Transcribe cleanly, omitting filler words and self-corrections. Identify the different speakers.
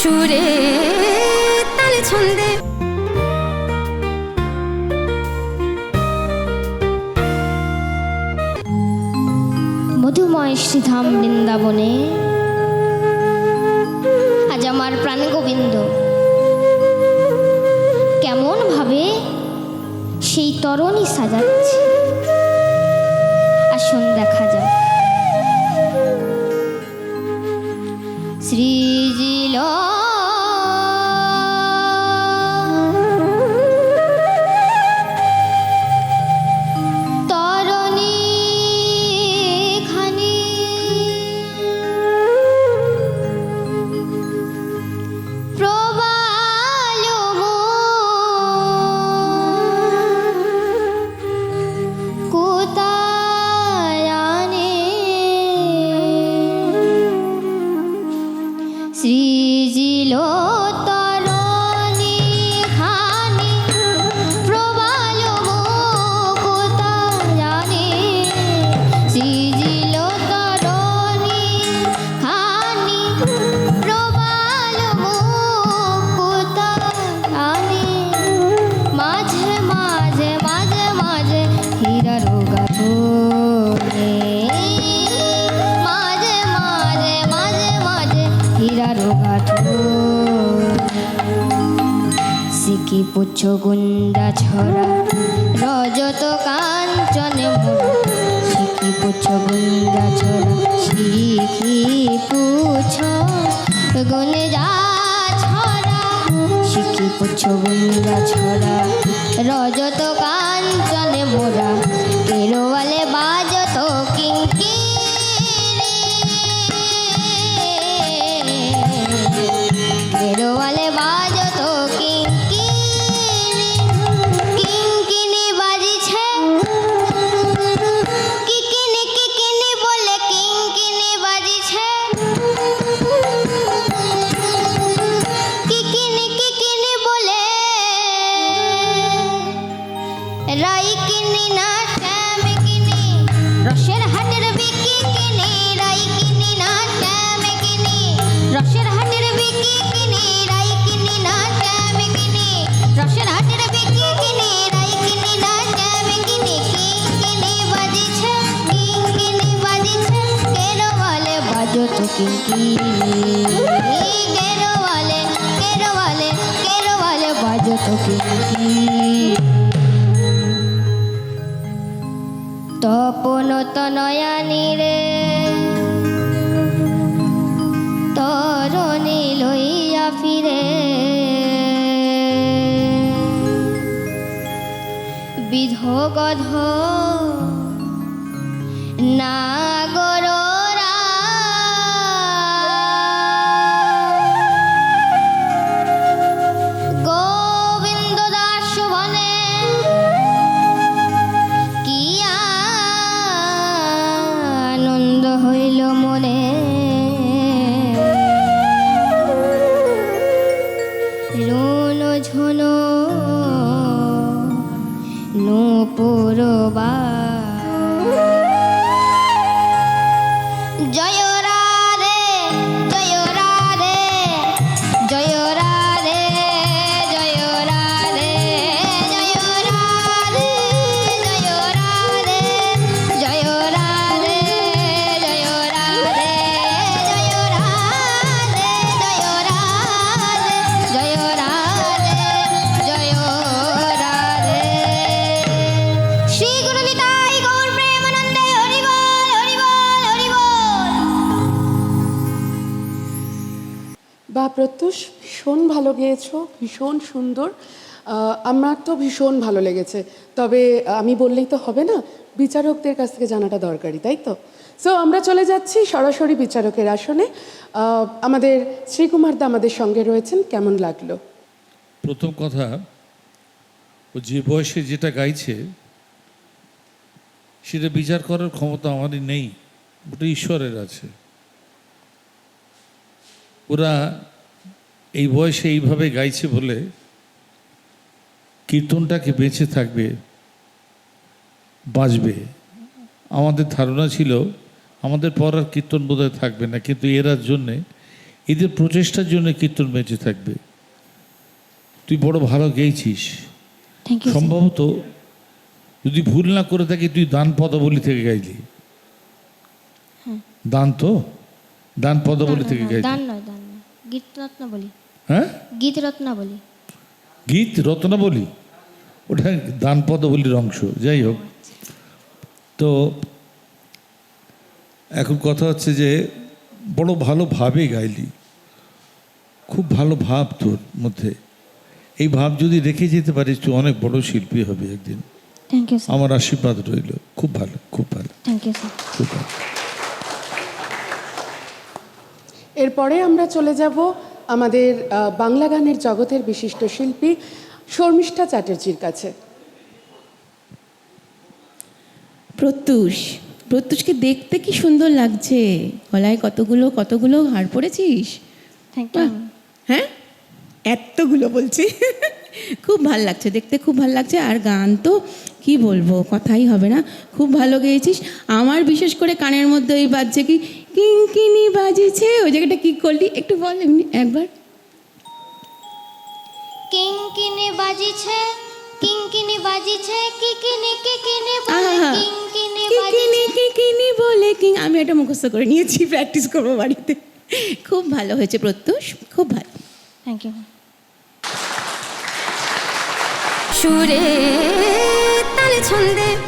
Speaker 1: সুরে তালে ছন্দে মধুময় শ্রীধাম বৃন্দাবনে আজ আমার প্রাণ গোবিন্দ কেমন ভাবে সেই তরণী সাজাচ্ছে, আসুন দেখা যাক। শ্রীজিল শ্রীজিল তরণী খানি প্রবাল মুকুতায়নে, শ্রীজিল তরণী খানি প্রবাল মুকুতায়নে, মাঝে মাঝে মাঝে মাঝে হীরার গাথনে, মাঝে মাঝে মাঝে মাঝে হীরার সিকি পুচ্ছ গুন্ডা ছড়া রজত কাঞ্চনে মোড়া, সিকি পুচ্ছ গুন্ডা ছড়া সিকি পুচ্ছ গুনে যা ছড়া, সিকি পুচ্ছ গুন্ডা ছড়া রজত কাঞ্চনে মোড়া, কেরোয়ালে বাজত কিঙ্কি কেরোয়ালে বাজত কিঙ্কিনি, কিঙ্কিনি বাজিছে কিকিনি কিকিনি বলে কিঙ্কিনি বাজিছে, কিকিনি কিকিনি বলে রাইকিনি না শ্যামকিনি, রসের হাটের বিকিকিনি রাইকিনি না শ্যামকিনি, রসের হাটের বিকিকিনি রাইকিনি না শ্যামকিনি, রসের হাটের বিকিকিনি রাইকিনি না শ্যামকিনি, কিঙ্কিনি বাজিছে কিঙ্কিনি বাজিছে, কেরোয়ালে বাজত কিঙ্কিনি, কেরোয়ালে কেরোয়ালে কেরোয়ালে বাজত কিঙ্কিনি। তপন তনয়ানি রে তরণী লইয়া ফিরে, বিধ গধ নাগররা গোবিন্দ দাস বনে, কি আনন্দ হইল মনে, রুন ঝুন নূপুরবা, জয় রাধে জয় রাধে জয় রাধে জয় রাধে জয় রাধে জয় রাধে জয় রাধে জয় রাধে জয় রাধে জয় রাধে জয় রাধে জয় রাধে। শ্রী গুরু নিতাই গৌর প্রেমানন্দে হরি বল হরি বল হরি বল।
Speaker 2: বা প্রত্যুষ ভীষণ ভালো গেয়েছো, ভীষণ সুন্দর, আমার তো ভীষণ ভালো লেগেছে। তবে আমি বললেই তো হবে না, বিচারকদের কাছ থেকে জানাটা দরকারি, তাই তো? সো আমরা চলে যাচ্ছি সরাসরি বিচারকের আসনে। আমাদের শ্রীকুমার দা আমাদের সঙ্গে রয়েছেন, কেমন লাগলো?
Speaker 3: প্রথম কথা, ও যে বয়সে যেটা গাইছে সেটা বিচার করার ক্ষমতা আমারই নেই, ওটা ঈশ্বরের আছে। ওরা এই বয়সে এইভাবে গাইছে বলে কীর্তনটাকে বেঁচে থাকবে, বাঁচবে। আমাদের ধারণা ছিল আমাদের পর আর কীর্তন বোধহয় থাকবে না, কিন্তু এরার জন্যে এদের প্রচেষ্টার জন্য কীর্তন বেঁচে থাকবে। তুই বড় ভালো গেয়েছিস।
Speaker 1: থ্যাংক ইউ
Speaker 3: সম্ভবত যদি ভুল না করে থাকি তুই দান পদাবলী থেকে গাইলি। দান তো দান পদাবলী থেকে গাইলি।
Speaker 1: দান নয় গীত রত্নাবলী।
Speaker 3: হ্যাঁ,
Speaker 1: গীত রত্নাবলী।
Speaker 3: গীত রত্নাবলী ওটা দান পদাবলীর অংশ। যাই হোক, তো এখন কথা হচ্ছে যে বড় ভালোভাবে গাইলি, খুব ভালো ভাব তোর মধ্যে। এই ভাব যদি রেখে যেতে পারিস তুই অনেক বড় শিল্পী হবে একদিন।
Speaker 1: Thank you sir.
Speaker 3: আমার আশীর্বাদ রইল। খুব ভালো, খুব ভালো,
Speaker 1: থ্যাংক ইউ স্যার।
Speaker 3: খুব ভালো।
Speaker 2: এরপরে আমরা চলে যাব আমাদের বাংলা গানের জগতের বিশিষ্ট শিল্পী শর্মিষ্ঠা চ্যাটার্জির কাছে।
Speaker 4: প্রত্যুষকে দেখতে কি সুন্দর লাগছে, গলায় কতগুলো হার পরেছিস।
Speaker 1: Thank you.
Speaker 4: হ্যাঁ, এতগুলো বলছি। খুব ভাল লাগছে দেখতে, খুব ভাল লাগছে। আর গান তো কি বলবো, কথাই হবে না, খুব ভালো গেয়েছিস। আমার বিশেষ করে কানের মধ্যে ওই বাজছে কি কিঙ্কিনি বাজিছে, ওই জায়গাটা কি করলি একটু বল এমনি একবার।
Speaker 1: কিঙ্কিনি বাজিছে, কিঙ্কিনি বাজিছে, কিকিনি কিকিনি বলে
Speaker 4: আহা,
Speaker 1: কিঙ্কিনি
Speaker 4: কিকিনি
Speaker 1: বাজিছে।
Speaker 4: কিকিনি বলে আমি এটা মুখস্থ করে নিয়েছি, প্র্যাকটিস করবো বাড়িতে। খুব ভালো হয়েছে প্রত্যুষ, খুব ভালো।
Speaker 1: Thank you.
Speaker 5: সুরে তালে ছন্দে